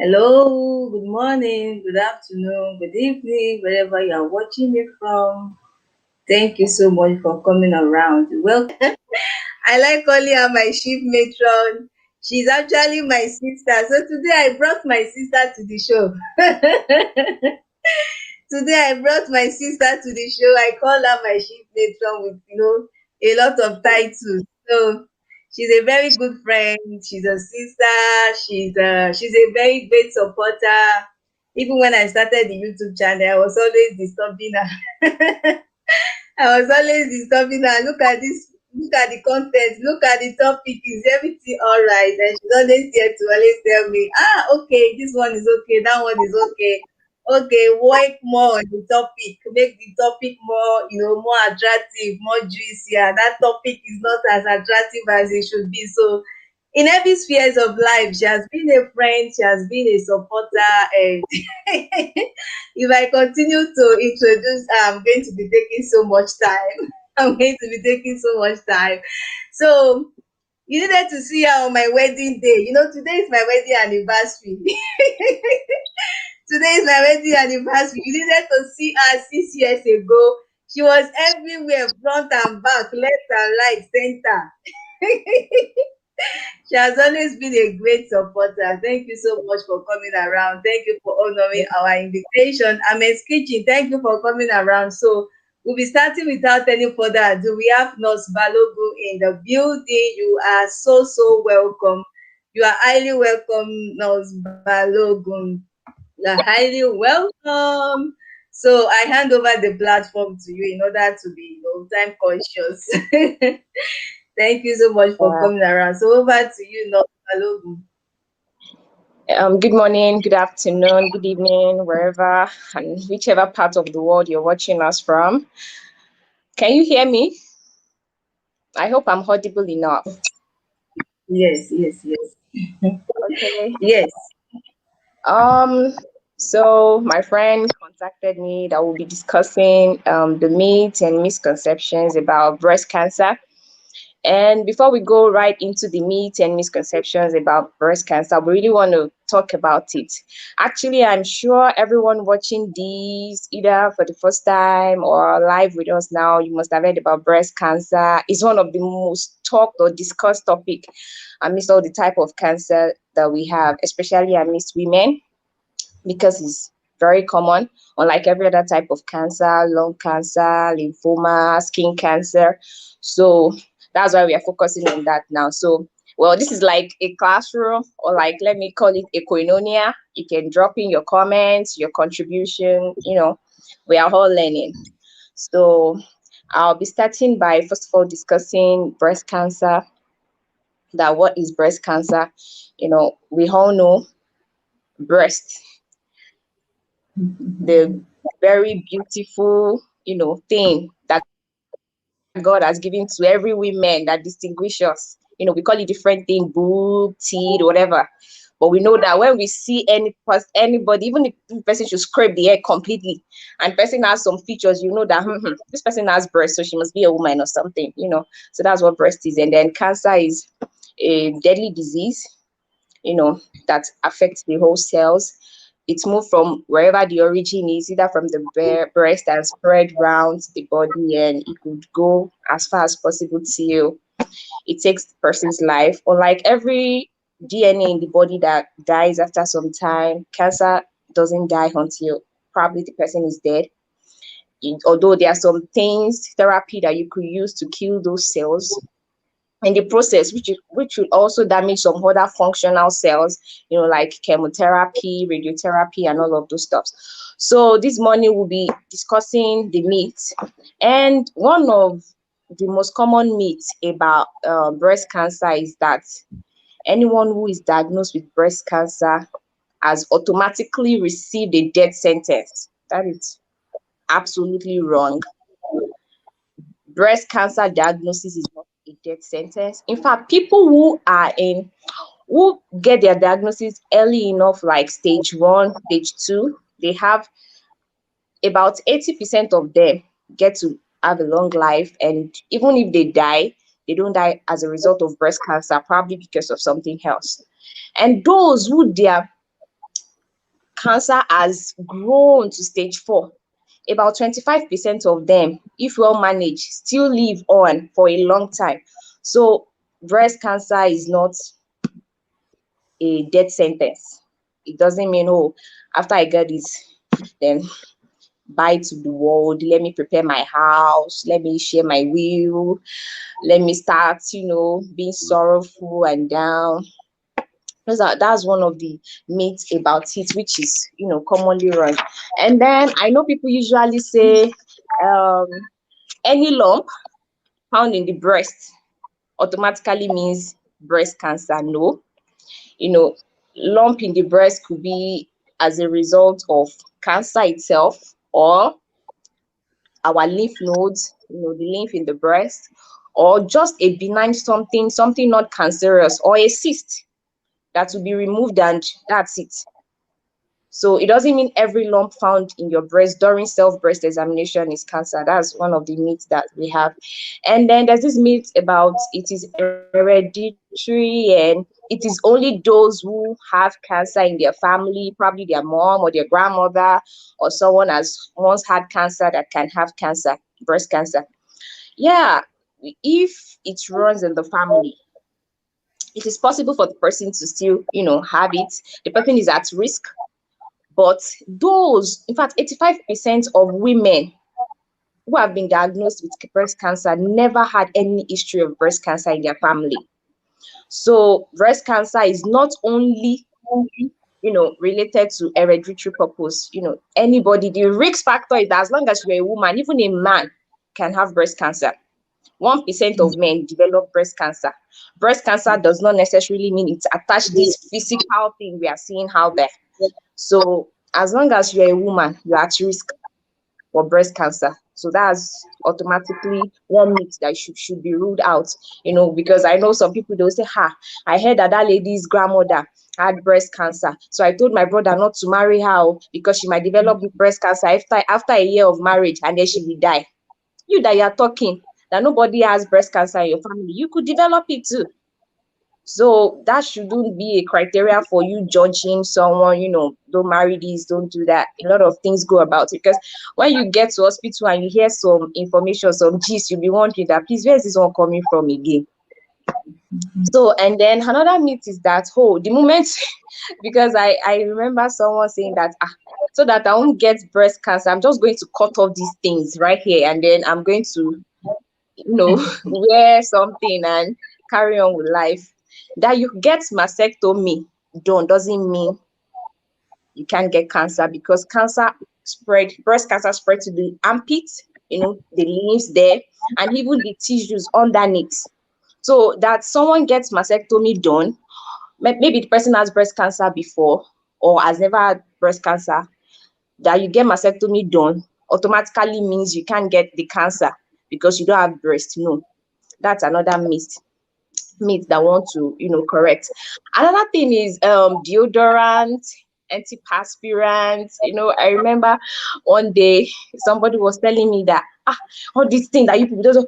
Hello, good morning, good afternoon, good evening, wherever you are watching me from. Thank you so much for coming around. Well, I like calling her my chief matron. She's actually my sister. So today I brought my sister to the show. Today I brought my sister to the show. I call her my chief matron with a lot of titles. So she's a very good friend. She's a sister. She's a very great supporter. Even when I started the YouTube channel, I was always disturbing her. I was always disturbing her. Look at this. Look at the content. Look at the topic. Is everything all right? And she's always there to always tell me, okay, this one is okay. That one is okay. Okay, work more on the topic. Make the topic more, more attractive, more juicier. That topic is not as attractive as it should be. So, in every spheres of life, she has been a friend. She has been a supporter, and if I continue to introduce her, I'm going to be taking so much time. I'm going to be taking so much time. So you needed to see her on my wedding day. Today is my wedding anniversary. Today is my wedding anniversary. You needed to see her 6 years ago. She was everywhere, front and back, left and right, center. She has always been a great supporter. Thank you so much for coming around. Thank you for honoring our invitation. Ames Kitchen, thank you for coming around. So we'll be starting without any further ado. We have Nurse Balogun in the building. You are so welcome. You are highly welcome, Nurse Balogun. You are highly welcome. So I hand over the platform to you in order to be, time conscious. Thank you so much for Yeah. coming around. So over to you, Nurse Balogun. Good morning, good afternoon, good evening, wherever and whichever part of the world you're watching us from. Can you hear me? I hope I'm audible enough. Yes. Okay. Yes. Um, so my friend contacted me that we'll be discussing the myths and misconceptions about breast cancer. And before we go right into the myths and misconceptions about breast cancer, we really want to talk about it. Actually, I'm sure everyone watching these either for the first time or live with us now, you must have heard about breast cancer. It's one of the most talked or discussed topic amidst all the type of cancer that we have, especially amidst women, because it's very common, unlike every other type of cancer, lung cancer, lymphoma, skin cancer. So that's why we are focusing on that now. So, well, this is like a classroom, or like, let me call it a koinonia. You can drop in your comments, your contribution, we are all learning. So I'll be starting by first of all discussing breast cancer. That what is breast cancer? We all know breast, the very beautiful, thing that God has given to every woman that distinguishes us. We call it different thing, boob, teeth, whatever. But we know that when we see anybody, even if the person should scrape the hair completely, and person has some features, you know that this person has breast, so she must be a woman or something. So that's what breast is. And then cancer is a deadly disease, that affects the whole cells. It's moved from wherever the origin is, either from the breast and spread round the body, and it could go as far as possible till it takes the person's life. Unlike every DNA in the body that dies after some time, cancer doesn't die until probably the person is dead. Although there are some things, therapy that you could use to kill those cells, in the process, which will also damage some other functional cells, like chemotherapy, radiotherapy, and all of those stuff. So this morning we'll be discussing the myths, and one of the most common myths about breast cancer is that anyone who is diagnosed with breast cancer has automatically received a death sentence. That is absolutely wrong. Breast cancer diagnosis is not a death sentence. In fact, people who get their diagnosis early enough, like stage 1, stage 2, they have about 80% of them get to have a long life. And even if they die, they don't die as a result of breast cancer, probably because of something else. And those who their cancer has grown to stage 4. About 25% of them, if well managed, still live on for a long time. So breast cancer is not a death sentence. It doesn't mean, oh, after I get this, then bye to the world. Let me prepare my house. Let me share my will. Let me start, being sorrowful and down. That's one of the myths about it, which is, commonly run. And then I know people usually say, um, any lump found in the breast automatically means breast cancer. No, you know, lump in the breast could be as a result of cancer itself, or our lymph nodes, the lymph in the breast, or just a benign something not cancerous, or a cyst that will be removed and that's it. So it doesn't mean every lump found in your breast during self-breast examination is cancer. That's one of the myths that we have. And then there's this myth about it is hereditary and it is only those who have cancer in their family, probably their mom or their grandmother or someone has once had cancer that can have cancer, breast cancer. Yeah, if it runs in the family, it is possible for the person to still, have it. The person is at risk, but those, in fact, 85% of women who have been diagnosed with breast cancer never had any history of breast cancer in their family. So breast cancer is not only, related to hereditary purpose. Anybody, the risk factor is that as long as you're a woman, even a man can have breast cancer. 1% of men develop breast cancer. Breast cancer does not necessarily mean it's attached this physical thing we are seeing out there. So as long as you're a woman, you're at risk for breast cancer. So that's automatically one myth that should be ruled out, because I know some people, they'll say, I heard that lady's grandmother had breast cancer. So I told my brother not to marry her because she might develop breast cancer after a year of marriage and then she will die. You that you're talking that nobody has breast cancer in your family, you could develop it too. So that shouldn't be a criteria for you judging someone, don't marry this, don't do that. A lot of things go about it, because when you get to hospital and you hear some information, some gist, you'll be wondering that, please, where is this one coming from again? So, and then another myth is that, the moment, because I remember someone saying that, so that I won't get breast cancer, I'm just going to cut off these things right here, and then I'm going to, wear something and carry on with life. That you get mastectomy done doesn't mean you can't get cancer, because breast cancer spread to the armpit, the limbs there, and even the tissues underneath. So that someone gets mastectomy done, maybe the person has breast cancer before or has never had breast cancer, that you get mastectomy done automatically means you can't get the cancer because you don't have breast. No, that's another myth that want to correct. Another thing is deodorant, antiperspirant. I remember one day somebody was telling me that all these things that you people just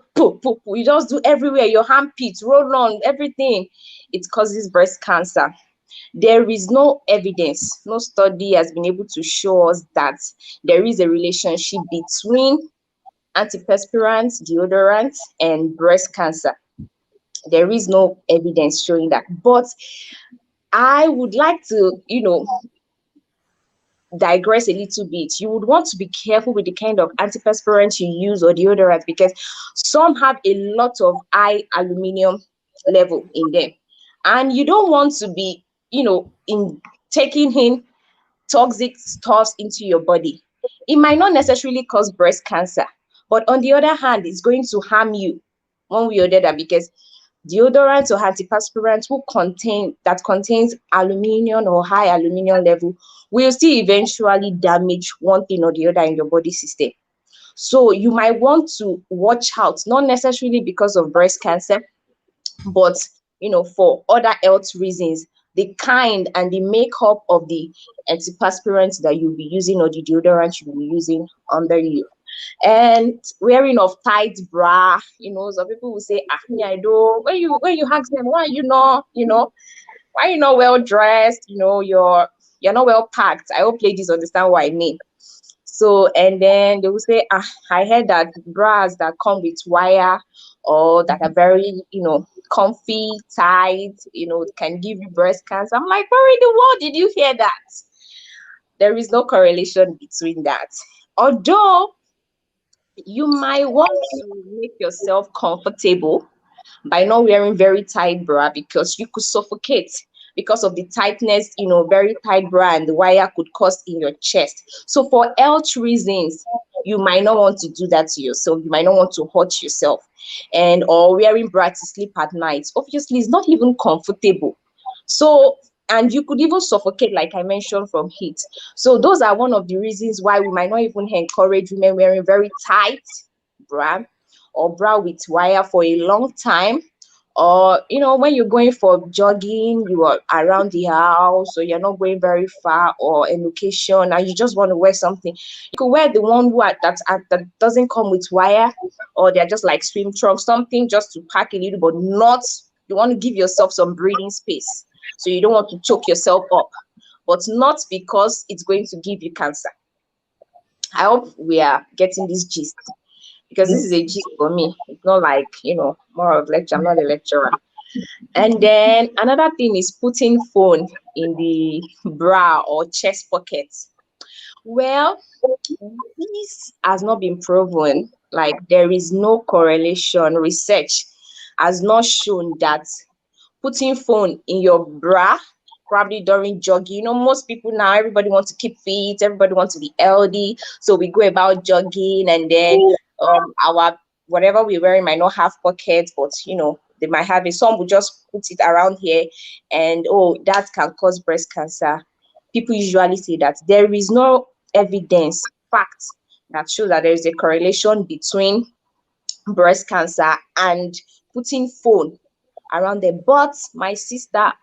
you just do everywhere, your armpits, roll on, everything, it causes breast cancer. There is no evidence, no study has been able to show us that there is a relationship between antiperspirant, deodorant, and breast cancer. There is no evidence showing that. But I would like to, digress a little bit. You would want to be careful with the kind of antiperspirant you use or deodorant, because some have a lot of high aluminum level in them. And you don't want to be, in taking in toxic stuff into your body. It might not necessarily cause breast cancer, but on the other hand, it's going to harm you one way or the other, because deodorants or antiperspirants that contains aluminum or high aluminum level will still eventually damage one thing or the other in your body system. So you might want to watch out, not necessarily because of breast cancer, but for other health reasons, the kind and the makeup of the antiperspirants that you'll be using or the deodorant you'll be using under you. And wearing of tight bra, some people will say, me, I do. When you ask them, why are you not well dressed, your you're not well packed. I hope ladies understand what I mean. So, and then they will say, I heard that bras that come with wire or that are very, comfy, tight, can give you breast cancer. I'm like, where in the world did you hear that? There is no correlation between that. Although you might want to make yourself comfortable by not wearing very tight bra because you could suffocate because of the tightness, very tight bra and the wire could cause in your chest. So for health reasons, you might not want to do that to yourself. You might not want to hurt yourself. And or wearing bra to sleep at night, obviously it's not even comfortable. So, and you could even suffocate, like I mentioned, from heat. So those are one of the reasons why we might not even encourage women wearing very tight bra or bra with wire for a long time. Or when you're going for jogging, you are around the house, so you're not going very far or a location and you just want to wear something, you could wear the one that doesn't come with wire, or they're just like swim trunks, something just to pack a little, but not, you want to give yourself some breathing space, so you don't want to choke yourself up, but not because it's going to give you cancer. I hope we are getting this gist, because this is a gist for me. It's not like, more of lecture. I'm not a lecturer. And then another thing is putting phone in the bra or chest pocket. Well, this has not been proven. Like, there is no correlation. Research has not shown that putting phone in your bra, probably during jogging. Most people now, everybody wants to keep fit, everybody wants to be healthy. So we go about jogging, and then our whatever we're wearing might not have pockets, but they might have it. Some will just put it around here, and that can cause breast cancer. People usually say that there is no evidence, facts that show that there is a correlation between breast cancer and putting phone around there. But my sister,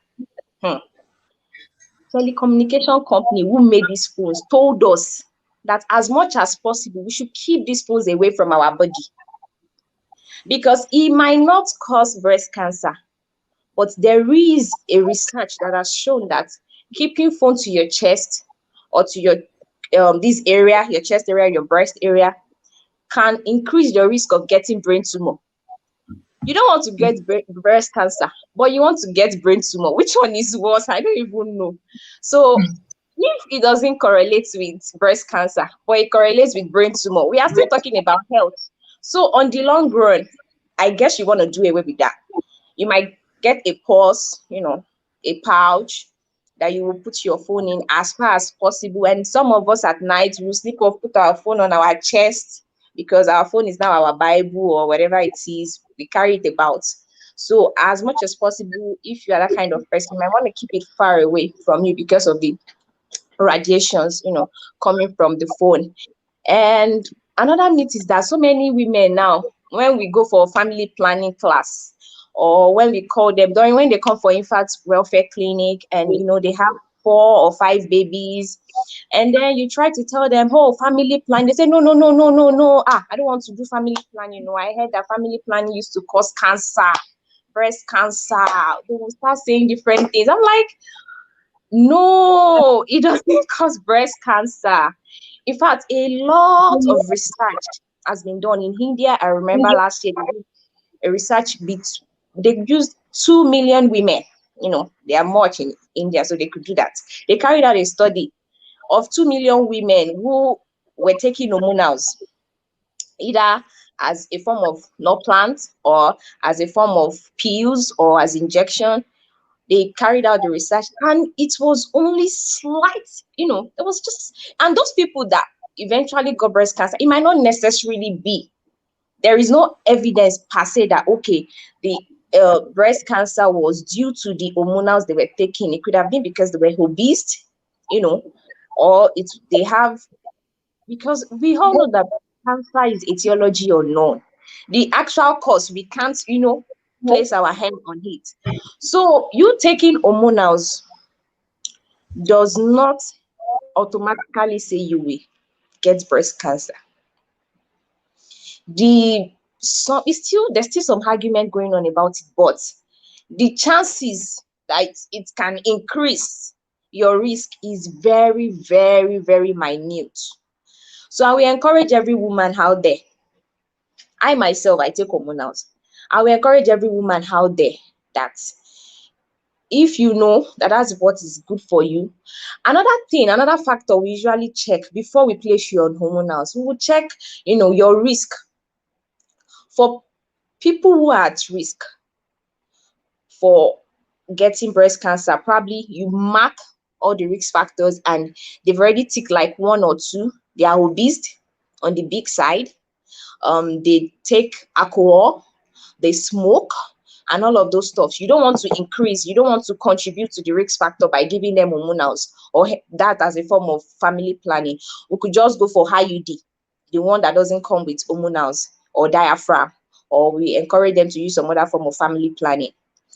telecommunication company who made these phones told us that as much as possible, we should keep these phones away from our body, because it might not cause breast cancer. But there is a research that has shown that keeping phone to your chest or to your this area, your chest area, your breast area, can increase your risk of getting brain tumor. You don't want to get breast cancer, but you want to get brain tumor. Which one is worse? I don't even know. So if it doesn't correlate with breast cancer, but it correlates with brain tumor, we are still talking about health. So on the long run, I guess you want to do away with that. You might get a purse, a pouch that you will put your phone in as far as possible. And some of us at night will sleep off, put our phone on our chest, because our phone is now our Bible or whatever it is. We carry it about. So as much as possible, if you are that kind of person, you might want to keep it far away from you because of the radiations, coming from the phone. And another myth is that so many women now, when we go for family planning class, or when we call them during when they come for infant welfare clinic, and they have 4 or 5 babies, and then you try to tell them, oh, family planning, they say no, no, no, no, no, no. I don't want to do family planning. I heard that family planning used to cause cancer, breast cancer. They will start saying different things. I'm like, no, it doesn't cause breast cancer. In fact, a lot of research has been done in India. I remember last year they did a research bit. They used 2 million women. They are much in India, so they could do that. They carried out a study of 2 million women who were taking hormonals, either as a form of no plant or as a form of pills or as injection. They carried out the research, and it was only slight, it was just, and those people that eventually got breast cancer, it might not necessarily be, there is no evidence per se that, okay, the breast cancer was due to the hormonals they were taking. It could have been because they were obese, or they have, because we all know that cancer is etiology unknown. The actual cause, we can't, place our hand on it. So you taking hormonals does not automatically say you will get breast cancer. There's still some argument going on about it, but the chances that it can increase your risk is very, very, very minute. So I will encourage every woman out there. I myself, I take hormonals. I will encourage every woman out there that if you know that that's what is good for you. Another thing, another factor we usually check before we place you on hormonals, we will check, your risk. For people who are at risk for getting breast cancer, probably you mark all the risk factors and they've already ticked like one or two. They are obese on the big side. They take alcohol, they smoke, and all of those stuff. You don't want to increase, you don't want to contribute to the risk factor by giving them hormonals or that as a form of family planning. We could just go for IUD, the one that doesn't come with hormonals or diaphragm, or we encourage them to use some other form of family planning,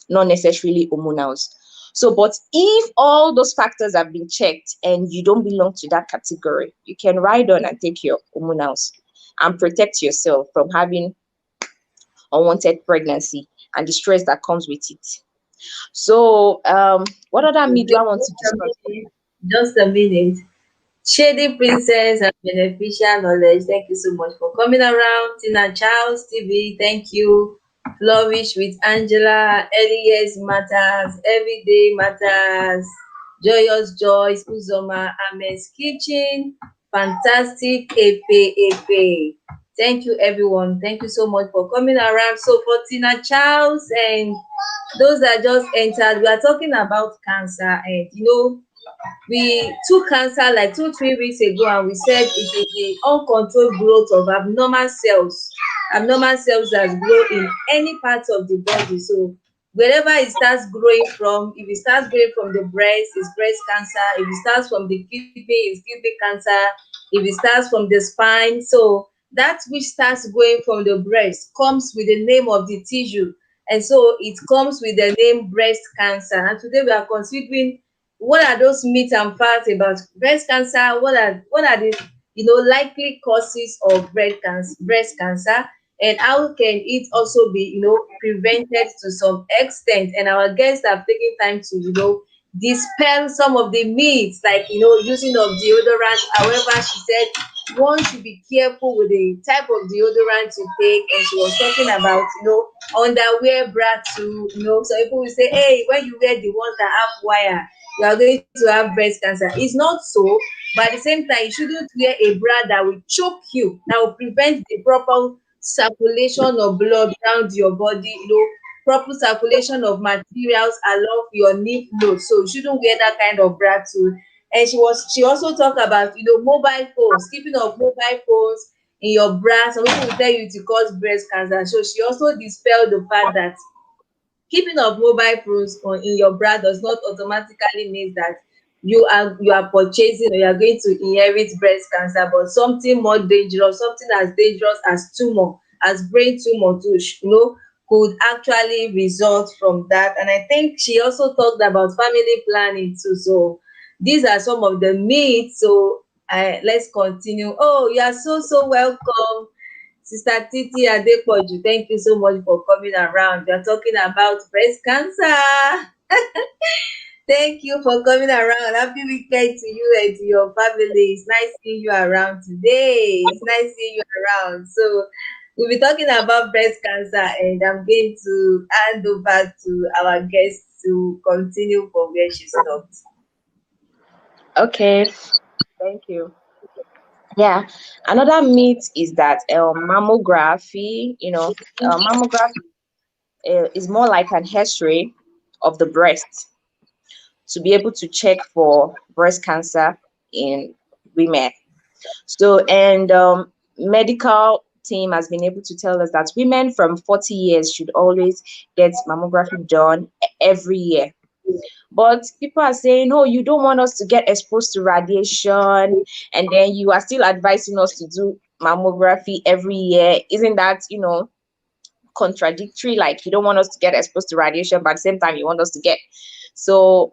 not necessarily hormonals. So, but if all those factors have been checked and you don't belong to that category, you can ride on and take your hormonals and protect yourself from having unwanted pregnancy and the stress that comes with it. So, what other myth do I want to discuss? Just a minute. Shady Princess and Beneficial Knowledge, thank you so much for coming around. Tina Charles TV, thank you. Flourish with Angela, Early Years Matters, Everyday Matters, Joyous Joyce, Uzoma, Ames Kitchen, Fantastic Epe Epe. Thank you, everyone. Thank you so much for coming around. So, for Tina Charles and those that just entered, we are talking about cancer, and we took cancer like 2 3 weeks ago, and we said it is the uncontrolled growth of abnormal cells that grow in any part of the body. So wherever it starts growing from, if it starts growing from the breast, it's breast cancer. If it starts from the kidney, it's kidney cancer. If it starts from the spine, so that which starts growing from the breast comes with the name of the tissue, and so it comes with the name breast cancer. And today we are considering what are those myths and facts about breast cancer. What are the likely causes of breast cancer, and how can it also be prevented to some extent. And our guests have taken time to dispel some of the myths, like using of deodorant. However, she said one should be careful with the type of deodorant you take, and she was talking about underwear bra too. Some people will say, hey, when you wear the ones that have wire, you are going to have breast cancer. It's not so, but at the same time, you shouldn't wear a bra that will choke you, that will prevent the proper circulation of blood around your body, proper circulation of materials along your lymph node. So you shouldn't wear that kind of bra too. And she also talked about mobile phones, keeping of mobile phones in your bra. Some people will tell you to cause breast cancer. So she also dispelled the fact that keeping of mobile phones in your bra does not automatically mean that you are purchasing or you are going to inherit breast cancer, but something more dangerous, something as dangerous as tumor, as brain tumor too, could actually result from that. And I think she also talked about family planning too. So these are some of the myths. So let's continue. Oh, you are so welcome, Sister Titi Adepoju. Thank you so much for coming around. We are talking about breast cancer. Thank you for coming around. Happy weekend to you and to your family. It's nice seeing you around today. It's nice seeing you around. So we'll be talking about breast cancer, and I'm going to hand over to our guest to continue from where she stopped. Okay, thank you. Yeah, another myth is that mammography, mammography is more like an X-ray of the breast to be able to check for breast cancer in women. So, and medical team has been able to tell us that women from 40 years should always get mammography done every year. But people are saying, oh, you don't want us to get exposed to radiation, and then you are still advising us to do mammography every year. Isn't that, contradictory? Like, you don't want us to get exposed to radiation, but at the same time, you want us to get. So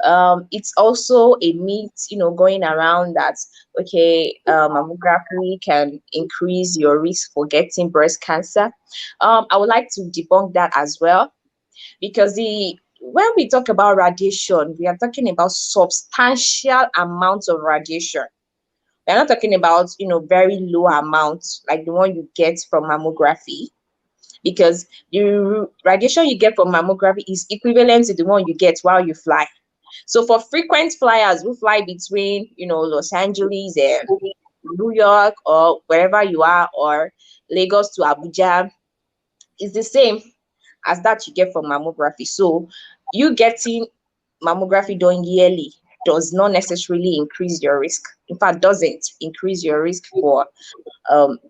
it's also a myth, going around that, okay, mammography can increase your risk for getting breast cancer. I would like to debunk that as well, because the when we talk about radiation, we are talking about substantial amounts of radiation. We're not talking about, very low amounts like the one you get from mammography, because the radiation you get from mammography is equivalent to the one you get while you fly. So for frequent flyers who fly between, Los Angeles and New York or wherever you are, or Lagos to Abuja, it's the same as that you get from mammography. So you getting mammography done yearly does not necessarily increase your risk. In fact, doesn't increase your risk for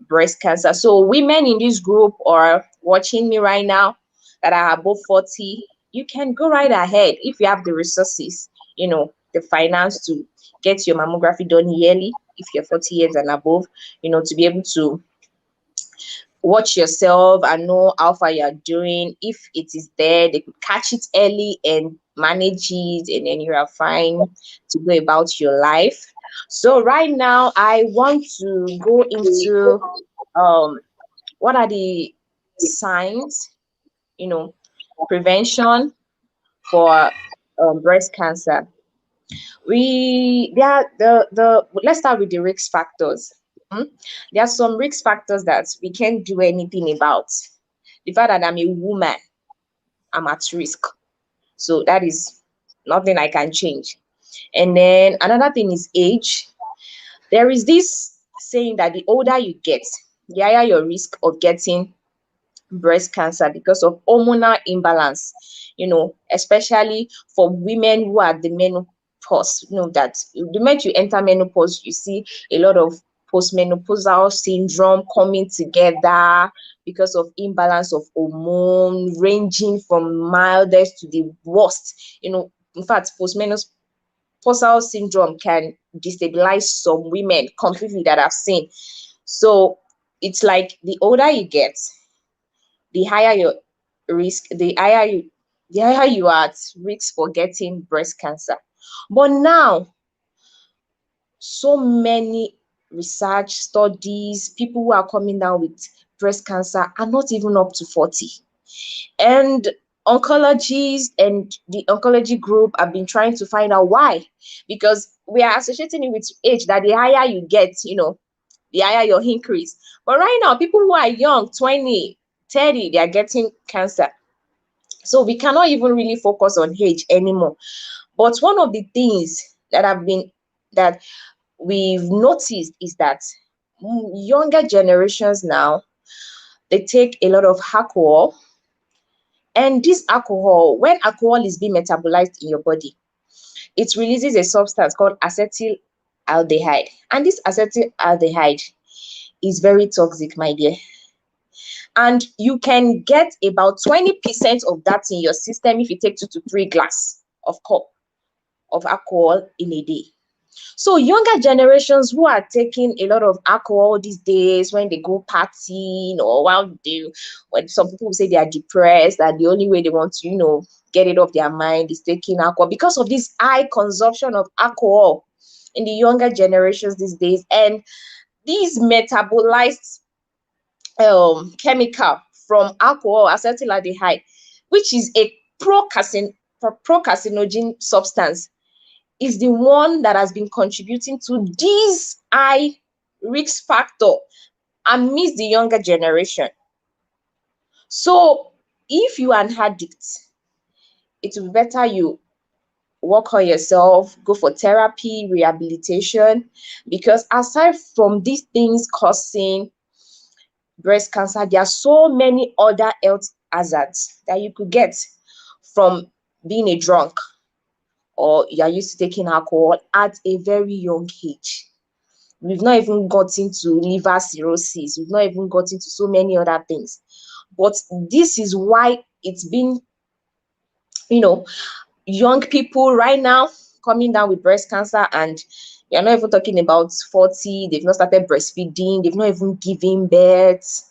breast cancer. So women in this group or watching me right now that are above 40, you can go right ahead if you have the resources, the finance to get your mammography done yearly if you're 40 years and above, to be able to watch yourself and know how far you're doing. If it is there, they could catch it early and manage it, and then you are fine to go about your life. So right now I want to go into um what are the signs, you know, prevention for breast cancer. We there are the Let's start with the risk factors. Hmm? There are some risk factors that we can't do anything about. The fact that I'm a woman, I'm at risk. So that is nothing I can change. And then another thing is age. There is this saying that the older you get, the higher your risk of getting breast cancer because of hormonal imbalance, especially for women who are the menopause. That the moment you enter menopause, you see a lot of postmenopausal syndrome coming together because of imbalance of hormone, ranging from mildest to the worst. In fact, postmenopausal syndrome can destabilize some women completely that I've seen. So it's like the older you get, the higher your risk, the higher you are at risk for getting breast cancer. But now, so many research studies, people who are coming down with breast cancer are not even up to 40. And oncologists and the oncology group have been trying to find out why. Because we are associating it with age, that the higher you get, the higher your increase. But right now, people who are young, 20, 30, they are getting cancer. So we cannot even really focus on age anymore. But one of the things that we've noticed is that younger generations now, they take a lot of alcohol. And this alcohol, when alcohol is being metabolized in your body, it releases a substance called acetaldehyde. And this acetaldehyde is very toxic, my dear. And you can get about 20% of that in your system if you take 2 to 3 glass of cup of alcohol in a day. So younger generations who are taking a lot of alcohol these days, when they go partying, or when some people say they are depressed, that the only way they want to, get it off their mind is taking alcohol, because of this high consumption of alcohol in the younger generations these days. And these metabolized chemical from alcohol, acetaldehyde, which is a procarcinogen substance, is the one that has been contributing to this high risk factor amidst the younger generation. So if you are an addict, it will be better you work on yourself, go for therapy, rehabilitation, because aside from these things causing breast cancer, there are so many other health hazards that you could get from being a drunk, or you are used to taking alcohol at a very young age. We've not even gotten to liver cirrhosis. We've not even gotten to so many other things. But this is why it's been, young people right now coming down with breast cancer, and you're not even talking about 40, they've not started breastfeeding, they've not even given birth.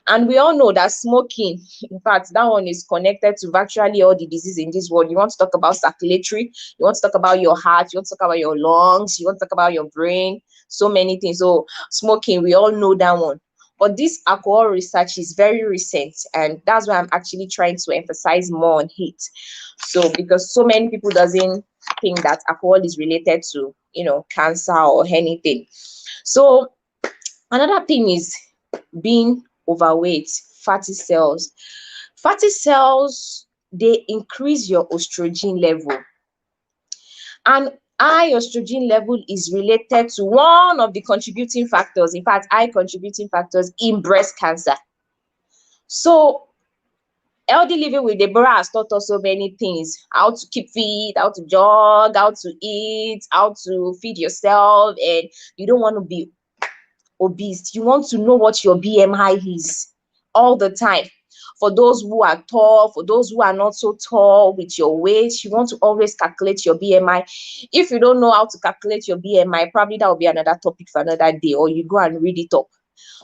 And we all know that smoking, in fact, that one is connected to virtually all the diseases in this world. You want to talk about circulatory, you want to talk about your heart, you want to talk about your lungs, you want to talk about your brain, so many things. So smoking, we all know that one. But this alcohol research is very recent, and that's why I'm actually trying to emphasize more on it. So because so many people doesn't think that alcohol is related to, cancer or anything. So another thing is being overweight, fatty cells. Fatty cells, they increase your estrogen level. And high estrogen level is related to one of the contributing factors, in fact, high contributing factors in breast cancer. So healthy living with Deborah has taught us so many things: how to keep fit, how to jog, how to eat, how to feed yourself. And you don't want to be obese. You want to know what your BMI is all the time. For those who are tall, for those who are not so tall with your weight, you want to always calculate your BMI. If you don't know how to calculate your BMI, probably that will be another topic for another day, or you go and read it up,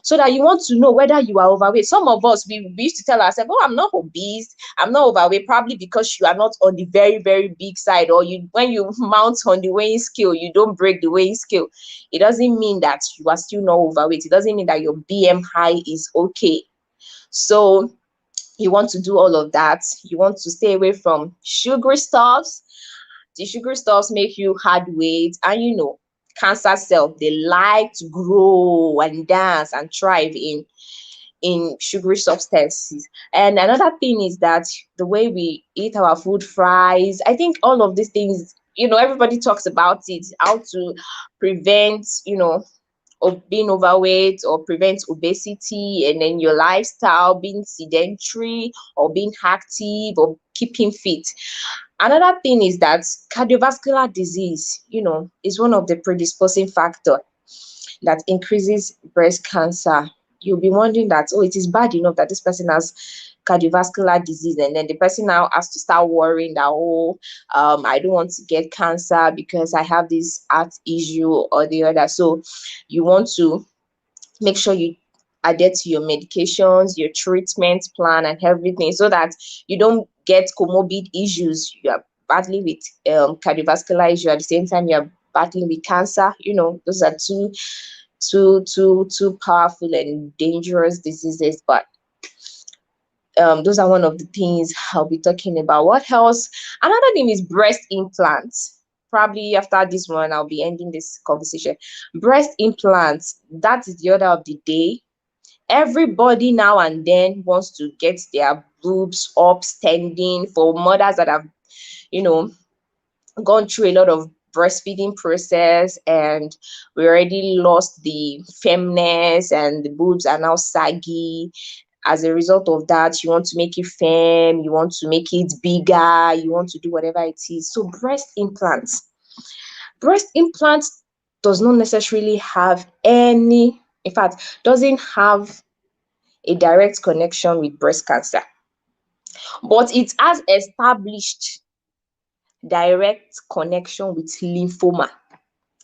so that you want to know whether you are overweight. Some of us, we used to tell ourselves, oh, I'm not obese, I'm not overweight, probably because you are not on the very, very big side, or you, when you mount on the weighing scale, you don't break the weighing scale. It doesn't mean that you are still not overweight. It doesn't mean that your BMI is okay. So you want to do all of that. You want to stay away from sugary stuffs. The sugar stuffs make you hard weight, and cancer cells, they like to grow and dance and thrive in sugary substances. And another thing is that the way we eat our food, fries, I think all of these things, everybody talks about it, how to prevent, of being overweight or prevent obesity, and then your lifestyle, being sedentary or being active or keeping fit. Another thing is that cardiovascular disease, is one of the predisposing factor that increases breast cancer. You'll be wondering that, oh, it is bad enough that this person has cardiovascular disease, and then the person now has to start worrying that, oh, I don't want to get cancer because I have this heart issue or the other. So you want to make sure you adhere to your medications, your treatment plan, and everything, so that you don't get comorbid issues. You are battling with cardiovascular issue at the same time you are battling with cancer. Those are two powerful and dangerous diseases. But those are one of the things I'll be talking about. What else? Another thing is breast implants. Probably after this one, I'll be ending this conversation. Breast implants, that is the order of the day. Everybody now and then wants to get their boobs up standing. For mothers that have, gone through a lot of breastfeeding process, and we already lost the firmness and the boobs are now saggy. As a result of that, you want to make it firm, you want to make it bigger, you want to do whatever it is. So breast implants does not necessarily have any, in fact, doesn't have a direct connection with breast cancer, but it has established direct connection with lymphoma.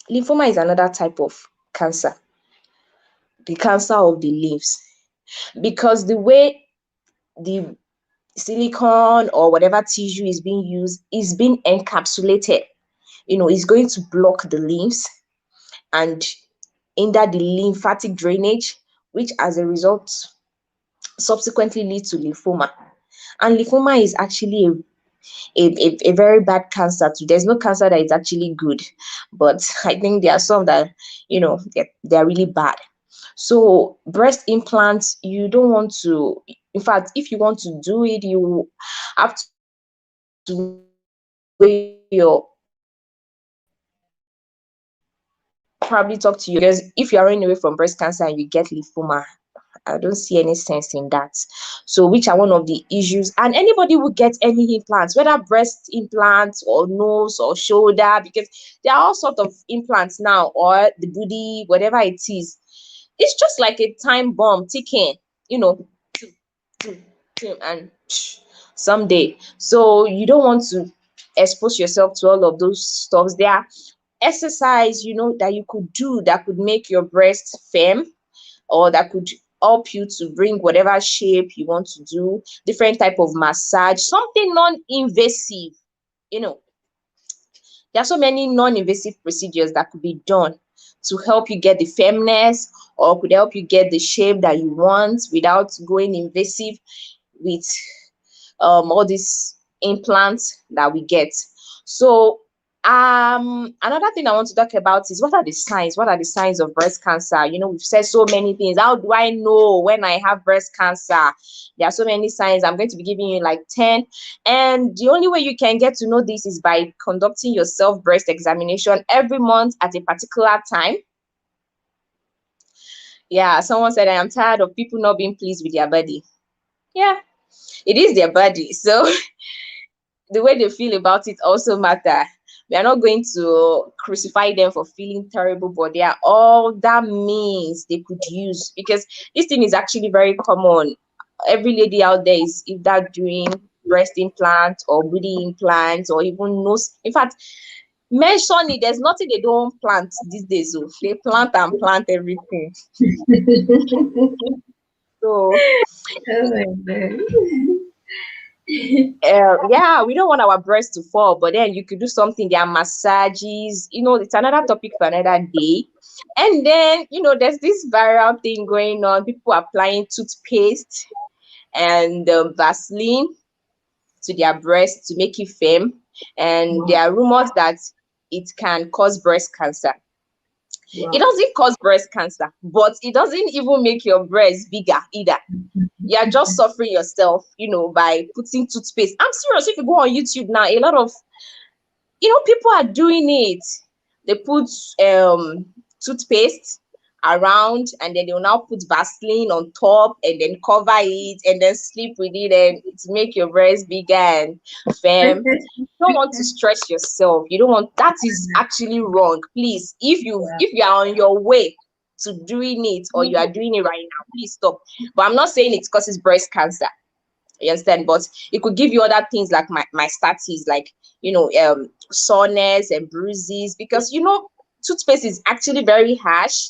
Lymphoma is another type of cancer, the cancer of the lymph, because the way the silicone or whatever tissue is being used is being encapsulated, is going to block the lymphs and hinder the lymphatic drainage, which as a result subsequently leads to lymphoma. And lymphoma is actually a very bad cancer too. There's no cancer that is actually good, but I think there are some that, they're really bad. So breast implants, you don't want to, in fact, if you want to do it, you have to know where your, probably talk to you, because if you're running away from breast cancer and you get lymphoma, I don't see any sense in that. So which are one of the issues. And anybody who gets any implants, whether breast implants or nose or shoulder, because there are all sorts of implants now, or the booty, whatever it is, it's just like a time bomb ticking, and someday. So you don't want to expose yourself to all of those stuffs. There are exercise, that you could do that could make your breast firm, or that could help you to bring whatever shape you want to do. Different type of massage, something non-invasive. There are so many non-invasive procedures that could be done to help you get the firmness, or could help you get the shape that you want without going invasive with all these implants that we get. So another thing I want to talk about is what are the signs? What are the signs of breast cancer? You know, we've said so many things. How do I know when I have breast cancer? There are so many signs. I'm going to be giving you like 10. And the only way you can get to know this is by conducting your self breast examination every month at a particular time. Yeah, someone said I am tired of people not being pleased with their body. Yeah, it is their body. So the way they feel about it also matter. We are not going to crucify them for feeling terrible, but there are all that means they could use, because this thing is actually very common. Every lady out there is either doing breast implant or booty implants or even nose. In fact, mention it, there's nothing they don't plant these days. So they plant and plant everything. So Oh my god. yeah, we don't want our breasts to fall, but then you could do something. There are massages, you know, it's another topic for another day. And then, you know, there's this viral thing going on, people applying toothpaste and Vaseline to their breasts to make it firm. And there are rumors that it can cause breast cancer. It Wow. doesn't cause breast cancer, but it doesn't even make your breast bigger either. You're just suffering yourself, you know, by putting toothpaste. I'm serious. If you go on YouTube now, a lot of, you know, people are doing it. They put toothpaste around, and then they'll now put Vaseline on top and then cover it and then sleep with it, and to make your breast bigger and firm. You don't want to stress yourself. You don't want, that is actually wrong. Please, if you are on your way to doing it, or you are doing it right now, please stop. But I'm not saying it causes breast cancer. You understand? But it could give you other things like my status, like, you know, soreness and bruises, because, you know, toothpaste is actually very harsh.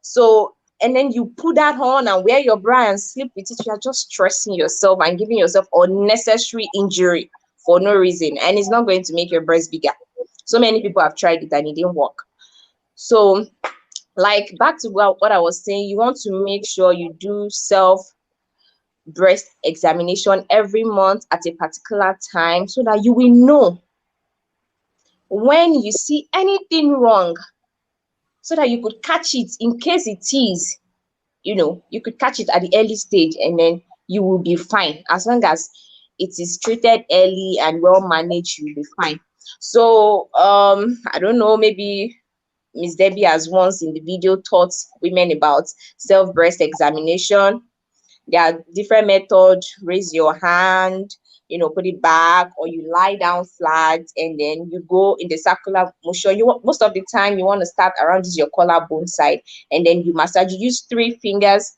So, and then you put that on and wear your bra and sleep with it, you are just stressing yourself and giving yourself unnecessary injury for no reason. And it's not going to make your breast bigger. So many people have tried it and it didn't work. So, like, back to what I was saying, you want to make sure you do self breast examination every month at a particular time, so that you will know when you see anything wrong, so that you could catch it in case it is, you know, you could catch it at the early stage, and then you will be fine. As long as it is treated early and well managed, you'll be fine. So I don't know, maybe Miss Debbie has once in the video taught women about self breast examination. There are different methods. Raise your hand, you know, put it back, or you lie down flat, and then you go in the circular motion. You want, most of the time you want to start around this your collarbone side, and then you massage. You use 3 fingers.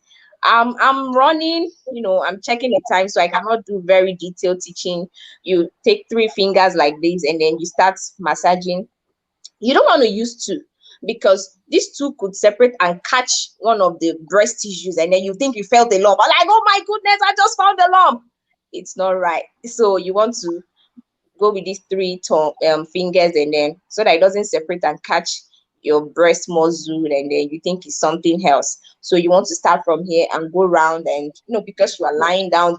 I'm running, you know, I'm checking the time, so I cannot do very detailed teaching. You take 3 fingers like this, and then you start massaging. You don't want to use two, because these two could separate and catch one of the breast tissues, and then you think you felt a lump. I'm like, oh my goodness, I just found a lump. It's not right. So you want to go with these fingers, and then so that it doesn't separate and catch your breast muscle, and then you think it's something else. So you want to start from here and go around, and, you know, because you are lying down,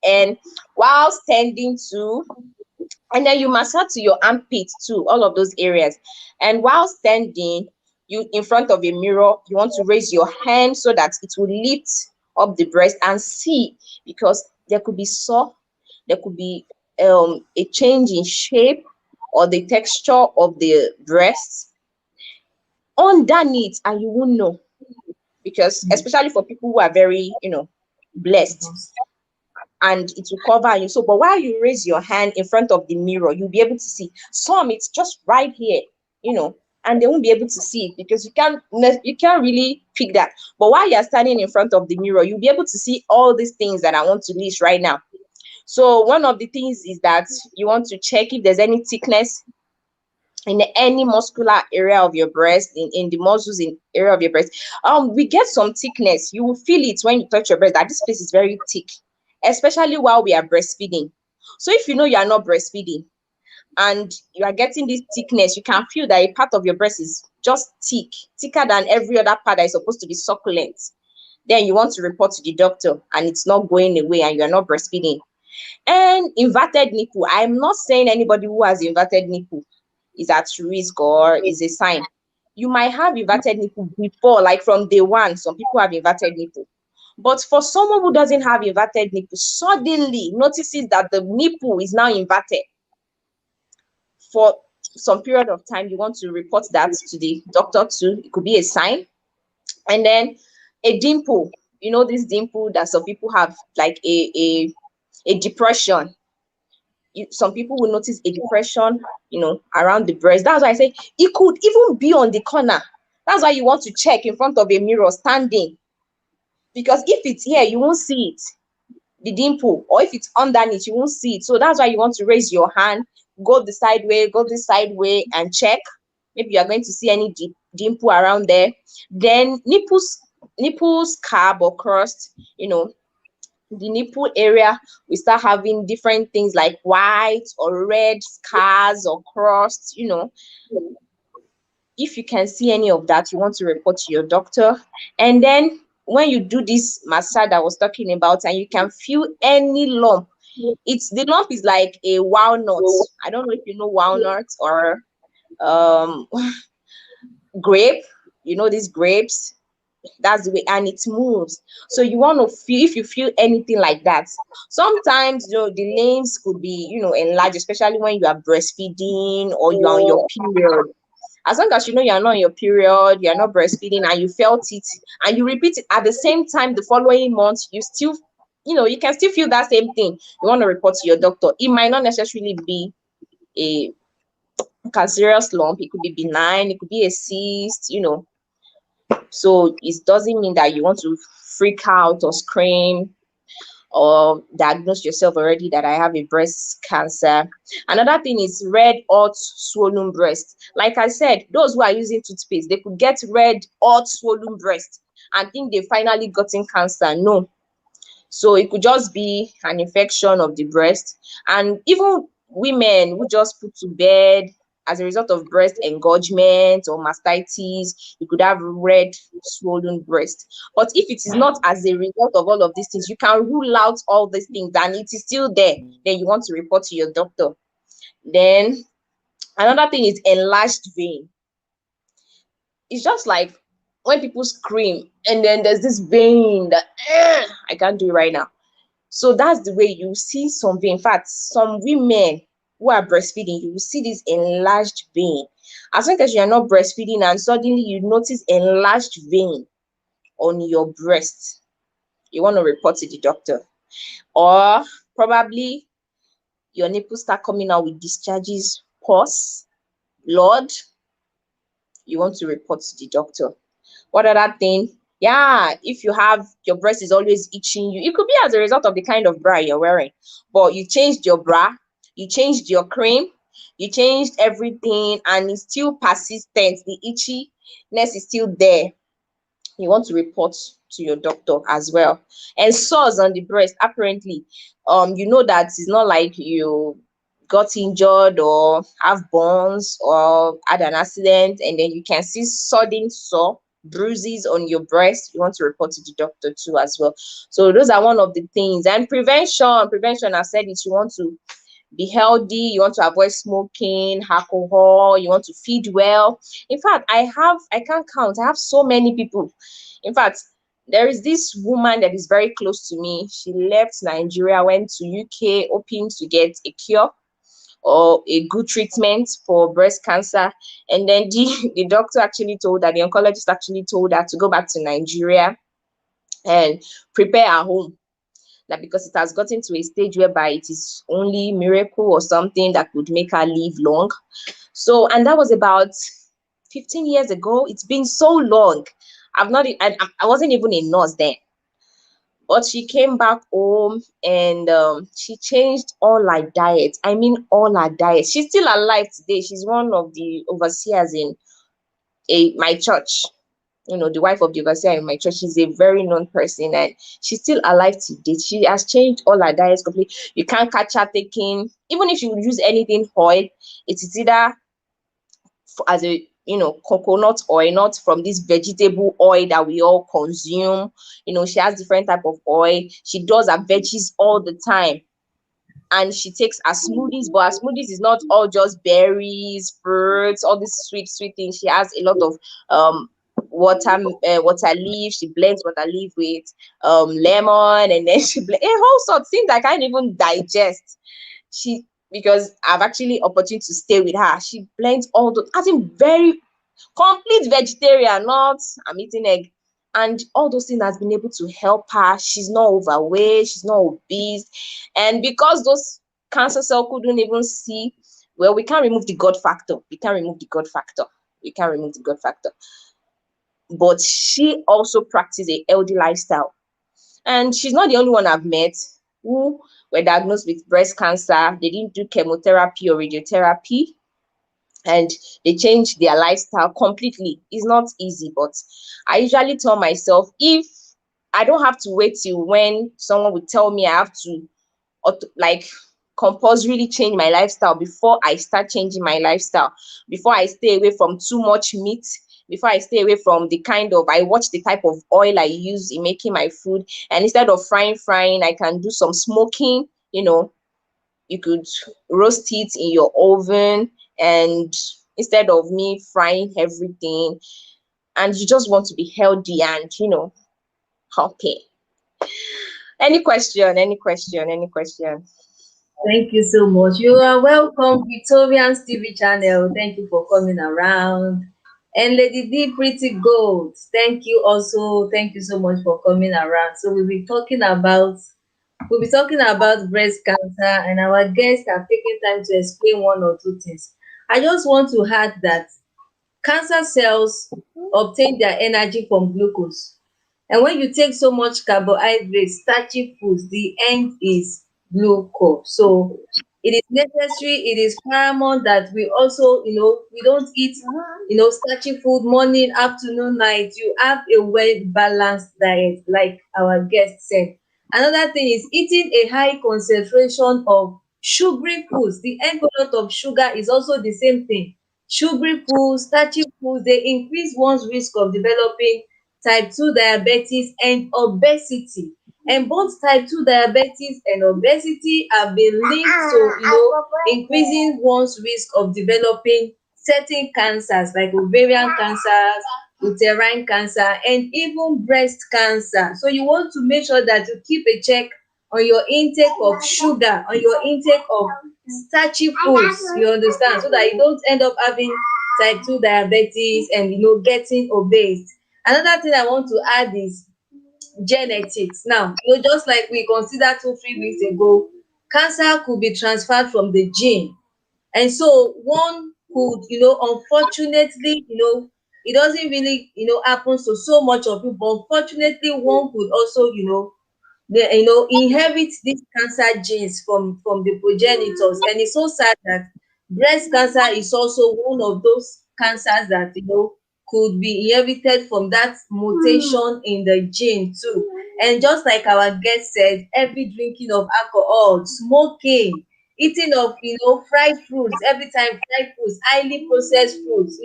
and while standing too, and then you massage to your armpit too, all of those areas. And while standing, you in front of a mirror, you want to raise your hand so that it will lift up the breast and see, because there could be sore, there could be a change in shape or the texture of the breast underneath, and you won't know, because especially for people who are very, you know, blessed, and it will cover you. So, but while you raise your hand in front of the mirror, you'll be able to see. Some, it's just right here, you know, and they won't be able to see it, because you can't really pick that. But while you're standing in front of the mirror, you'll be able to see all these things that I want to list right now. So one of the things is that you want to check if there's any thickness in any muscular area of your breast, in the muscles in area of your breast. We get some thickness. You will feel it when you touch your breast, that this place is very thick, especially while we are breastfeeding. So if you know you are not breastfeeding, and you are getting this thickness, you can feel that a part of your breast is just thicker than every other part that is supposed to be succulent, then you want to report to the doctor and it's not going away and you are not breastfeeding. And inverted nipple, I'm not saying anybody who has inverted nipple is at risk or is a sign. You might have inverted nipple before, like from day one, some people have inverted nipple. But for someone who doesn't have inverted nipple, suddenly notices that the nipple is now inverted for some period of time, you want to report that to the doctor too. It could be a sign. And then a dimple, this dimple that some people have, like a depression. Some people will notice a depression, around the breast. That's why I say it could even be on the corner. That's why you want to check in front of a mirror standing, because if it's here, you won't see it, the dimple, or if it's underneath, you won't see it. So that's why you want to raise your hand, go this side way, and check. Maybe you are going to see any dimple around there. Then nipples scab or crust, the nipple area, we start having different things like white or red scars or crust. If you can see any of that, you want to report to your doctor. And then when you do this massage I was talking about, and you can feel any lump, the lump is like a walnut. I don't know if you know walnut or um grape, these grapes. That's the way, and it moves. So you want to feel, if you feel anything like that. Sometimes the limbs could be enlarged, especially when you are breastfeeding or you are on your period. As long as you are not on your period, you are not breastfeeding, and you felt it, and you repeat it at the same time the following month, you still, you can still feel that same thing, you want to report to your doctor. It might not necessarily be a cancerous lump, it could be benign, it could be a cyst. So it doesn't mean that you want to freak out or scream or diagnose yourself already that I have a breast cancer. Another thing is red, hot, swollen breast. Like I said, those who are using toothpaste, they could get red, hot, swollen breast and think they finally gotten cancer. No. So it could just be an infection of the breast. And even women who just put to bed as a result of breast engorgement or mastitis, you could have red swollen breast. But if it is not as a result of all of these things, you can rule out all these things and it is still there, then you want to report to your doctor. Then another thing is enlarged vein. It's just like when people scream and then there's this vein that I can't do it right now. So that's the way you see some vein. In fact, some women who are breastfeeding, you will see this enlarged vein. As long as you are not breastfeeding and suddenly you notice enlarged vein on your breast, you want to report to the doctor. Or probably your nipples start coming out with discharges, pus, blood, you want to report to the doctor. What other thing? Yeah, if you have your breast is always itching you, it could be as a result of the kind of bra you're wearing. But you changed your bra, you changed your cream, you changed everything, and it's still persistent. The itchiness is still there. You want to report to your doctor as well. And sores on the breast, apparently, that it's not like you got injured or have burns or had an accident, and then you can see sudden sore bruises on your breast. You want to report to the doctor too as well. So those are one of the things. And prevention, I said it, you want to be healthy, you want to avoid smoking, alcohol, you want to feed well. In fact, I can't count, I have so many people. In fact, there is this woman that is very close to me. She left Nigeria, went to UK hoping to get a cure or a good treatment for breast cancer. And then the doctor actually told her, the oncologist actually told her to go back to Nigeria and prepare her home. That because it has gotten to a stage whereby it is only miracle or something that would make her live long. So, and that was about 15 years ago. It's been so long. I wasn't even a nurse then. But she came back home and she changed all her diet. I mean, all her diet. She's still alive today. She's one of the overseers in my church. the wife of the overseer in my church. She's a very known person, and she's still alive to date. She has changed all her diets completely. You can't catch her taking, even if you use anything oil, it is either as a coconut oil, not from this vegetable oil that we all consume. She has different type of oil. She does her veggies all the time, and she takes her smoothies, but her smoothies is not all just berries, fruits, all these sweet things. She has a lot of water leaf. She blends water leaf with lemon, and then she blend a whole sort of things I can't even digest. She Because I've actually opportunity to stay with her, she blends all those, as in very complete vegetarian, not I'm eating egg. And all those things has been able to help her. She's not overweight, she's not obese. And because those cancer cell couldn't even see, well, we can't remove the God factor. We can't remove the God factor. We can't remove the God factor. But she also practiced a healthy lifestyle. And she's not the only one I've met who were diagnosed with breast cancer. They didn't do chemotherapy or radiotherapy, and they changed their lifestyle completely. It's not easy, but I usually tell myself, if I don't have to wait till when someone would tell me I have to like compulsorily change my lifestyle before I start changing my lifestyle, before I stay away from too much meat, before I stay away from I watch the type of oil I use in making my food. And instead of frying, I can do some smoking. You could roast it in your oven, and instead of me frying everything, and you just want to be healthy and happy. Any question? Thank you so much. You are welcome, Victorian's TV channel. Thank you for coming around. And Lady D Pretty Gold, thank you also. Thank you so much for coming around. So we'll be talking about breast cancer, and our guests have taken time to explain one or two things. I just want to add that cancer cells obtain their energy from glucose. And when you take so much carbohydrates, starchy foods, the end is glucose. So it is necessary, it is paramount that we also, we don't eat, starchy food morning, afternoon, night. You have a well balanced diet, like our guest said. Another thing is eating a high concentration of sugary foods. The end product of sugar is also the same thing. Sugary foods, starchy foods, they increase one's risk of developing type 2 diabetes and obesity. And both type 2 diabetes and obesity have been linked to, increasing one's risk of developing certain cancers like ovarian cancers, uterine cancer, and even breast cancer. So you want to make sure that you keep a check on your intake of sugar, on your intake of starchy foods, you understand, so that you don't end up having type 2 diabetes and getting obese. Another thing I want to add is genetics. Now, just like we considered 2 3 weeks ago, cancer could be transferred from the gene. And so one could, unfortunately, it doesn't really, happen to so much of people, but unfortunately one could also, they inherit these cancer genes from the progenitors. And it's so sad that breast cancer is also one of those cancers that could be inherited from that mutation in the gene too. And just like our guest said, every drinking of alcohol, smoking, eating of fried foods, every time fried foods, highly processed foods,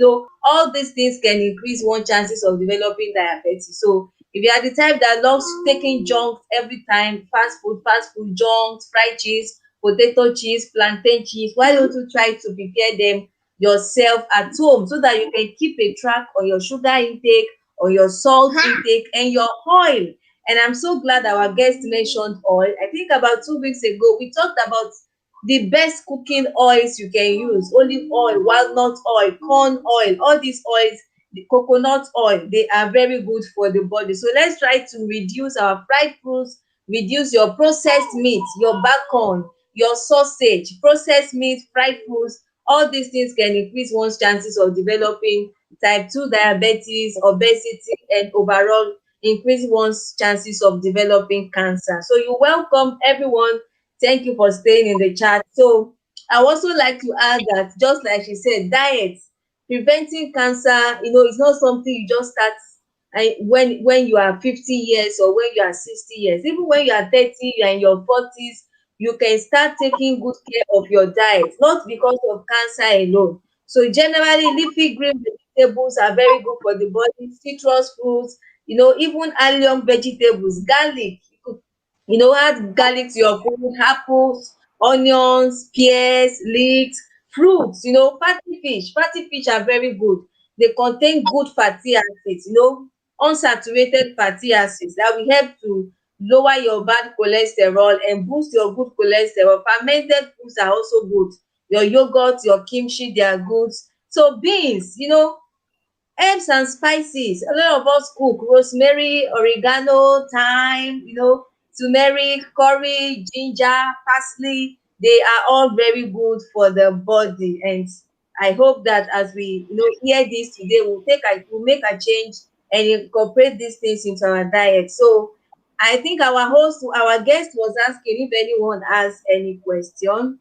all these things can increase one chances of developing diabetes. So if you are the type that loves taking junk every time, fast food, junks, fried cheese, potato cheese, plantain cheese, why don't you try to prepare them yourself at home so that you can keep a track on your sugar intake, on your salt intake, and your oil. And I'm so glad our guest mentioned oil. I think about 2 weeks ago, we talked about the best cooking oils you can use: olive oil, walnut oil, corn oil, all these oils, the coconut oil, they are very good for the body. So let's try to reduce our fried foods, reduce your processed meat, your bacon, your sausage, processed meat, fried foods. All these things can increase one's chances of developing type 2 diabetes, obesity, and overall increase one's chances of developing cancer. So you're welcome, everyone. Thank you for staying in the chat. So I also like to add that, just like she said, diet, preventing cancer, it's not something you just start when you are 50 years or when you are 60 years, even when you are 30, you are in your 40s, you can start taking good care of your diet, not because of cancer alone. So generally, leafy green vegetables are very good for the body, citrus fruits, even allium vegetables, garlic. Add garlic to your food, apples, onions, pears, leeks, fruits, fatty fish are very good. They contain good fatty acids, unsaturated fatty acids that will help to lower your bad cholesterol and boost your good cholesterol. Fermented foods are also good. Your yogurt, your kimchi, they are good. So beans, herbs and spices. A lot of us cook rosemary, oregano, thyme, turmeric, curry, ginger, parsley. They are all very good for the body. And I hope that as we hear this today, we'll make a change and incorporate these things into our diet. So I think our guest was asking if anyone has any question.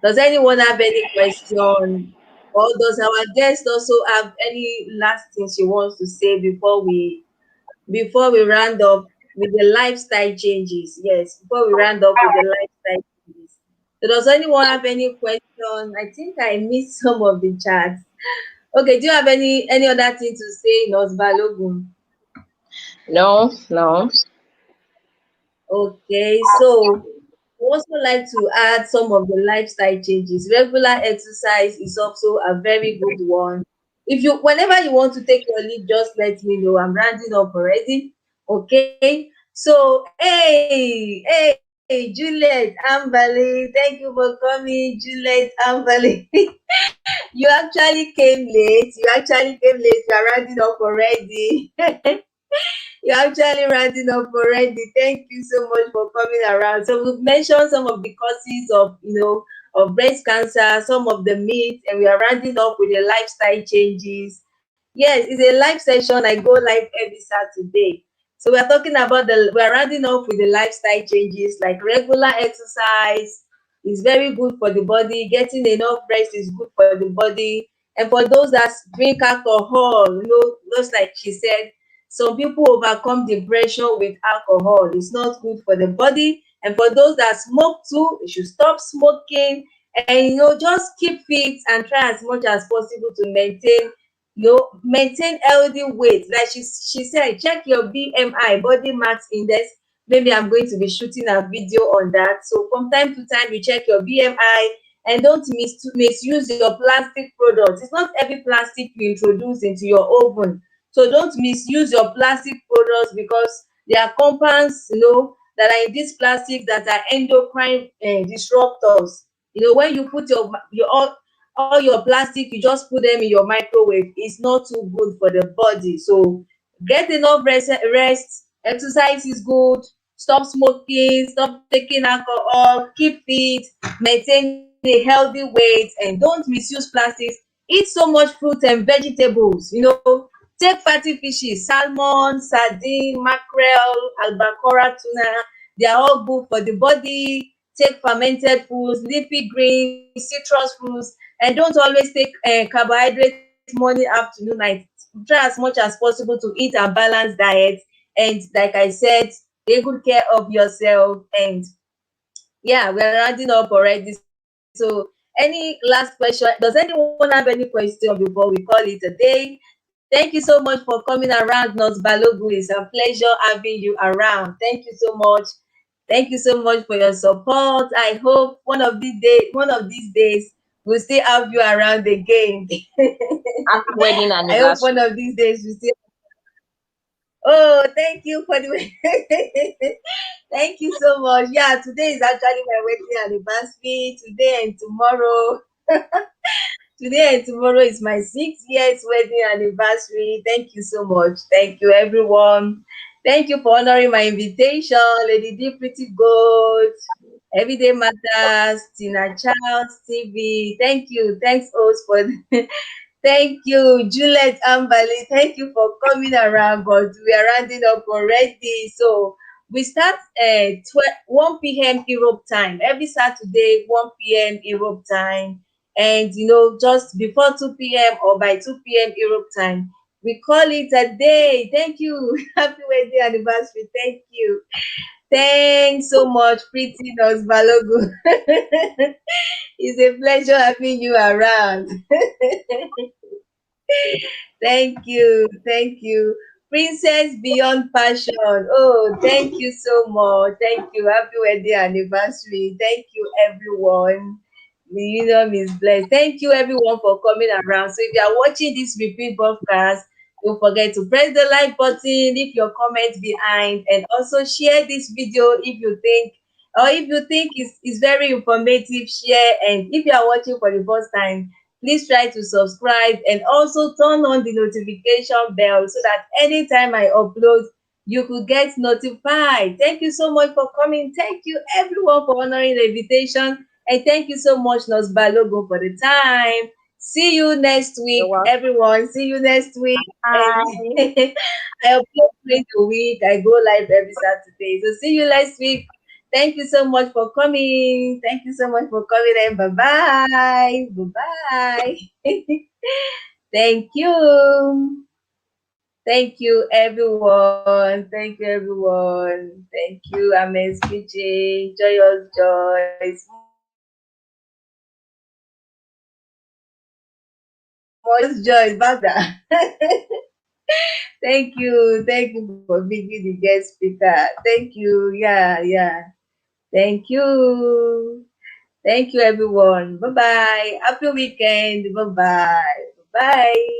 Does anyone have any question? Or does our guest also have any last thing she wants to say before we round up with the lifestyle changes? Yes, before we round up with the lifestyle changes. So does anyone have any question? I think I missed some of the chats. Okay, do you have any other thing to say, Nos Balogun? No, no. Okay, so I also like to add some of the lifestyle changes. Regular exercise is also a very good one. Whenever you want to take your leave, just let me know. I'm rounding up already. Okay. So, hey, Juliet Ambali, thank you for coming, Juliet Ambali. You actually came late. You are rounding up already. You're actually rounding up already. Thank you so much for coming around. So we've mentioned some of the causes of breast cancer, some of the myths, and we are rounding up with the lifestyle changes. Yes, it's a live session. I go live every Saturday. So we're rounding off with the lifestyle changes like regular exercise is very good for the body. Getting enough rest is good for the body. And for those that drink alcohol, just like she said, some people overcome depression with alcohol. It's not good for the body. And for those that smoke too, they should stop smoking and just keep fit and try as much as possible to maintain healthy weight. Like she said, check your BMI, body mass index. Maybe I'm going to be shooting a video on that. So from time to time, you check your BMI and don't misuse your plastic products. It's not every plastic you introduce into your oven. So don't misuse your plastic products because there are compounds, that are in this plastic that are endocrine disruptors. When you put all your plastic, you just put them in your microwave. It's not too good for the body. So get enough rest. Exercise is good. Stop smoking. Stop taking alcohol. Keep fit. Maintain a healthy weight, and don't misuse plastics. Eat so much fruit and vegetables. Take fatty fishes, salmon, sardine, mackerel, albacora, tuna. They are all good for the body. Take fermented foods, leafy greens, citrus fruits, and don't always take carbohydrates morning, afternoon, night. Try as much as possible to eat a balanced diet. And like I said, take good care of yourself. And yeah, we're rounding up already. So any last question? Does anyone have any question before we call it a day? Thank you so much for coming around, Nos Balogu. It's a pleasure having you around. Thank you so much. Thank you so much for your support. I hope one of these days we'll still have you around again. Happy wedding I hope one anniversary. of these days we still. Oh, thank you for the. Thank you so much. Yeah, today is actually my wedding anniversary. Today and tomorrow is my 6 years wedding anniversary. Thank you so much. Thank you, everyone. Thank you for honoring my invitation, Lady D Pretty Gold, Everyday Matters, Tina Charles TV. Thank you. Thanks, host, for thank you, Juliet Ambali. Thank you for coming around, but we are rounding up already. So we start at 1 p.m. Europe time every Saturday, 1 p.m. Europe time, and just before 2 p.m. or by 2 p.m. Europe time, We call it a day. Thank you. Happy wedding anniversary. Thank you. Thanks so much, Pretty Nurse Balogun. It's a pleasure having you around. Thank you. Thank you. Princess Beyond Passion. Oh, thank you so much. Thank you. Happy wedding anniversary. Thank you, everyone. The union is blessed. Thank you, everyone, for coming around. So, if you are watching this repeat broadcast, don't forget to press the like button, leave your comments behind, and also share this video if you think, or if you think it's very informative, share. And if you are watching for the first time, please try to subscribe and also turn on the notification bell so that anytime I upload, you could get notified. Thank you so much for coming. Thank you everyone for honoring the invitation. And thank you so much, Nos Balogo, for the time. See you next You're week, welcome. everyone. See you next week. And Bye. I upload during the week. I go live every Saturday. So see you next week. Thank you so much for coming. Thank you so much for coming and bye bye. Bye bye. Thank you. Thank you, everyone. Thank you, everyone. Thank you, Ames PJ, Joyous Joyce, Joyous Joyce, Bada. Thank you. Thank you for being the guest speaker. Thank you. Yeah, yeah. Thank you. Thank you, everyone. Bye bye. Happy weekend. Bye bye. Bye bye.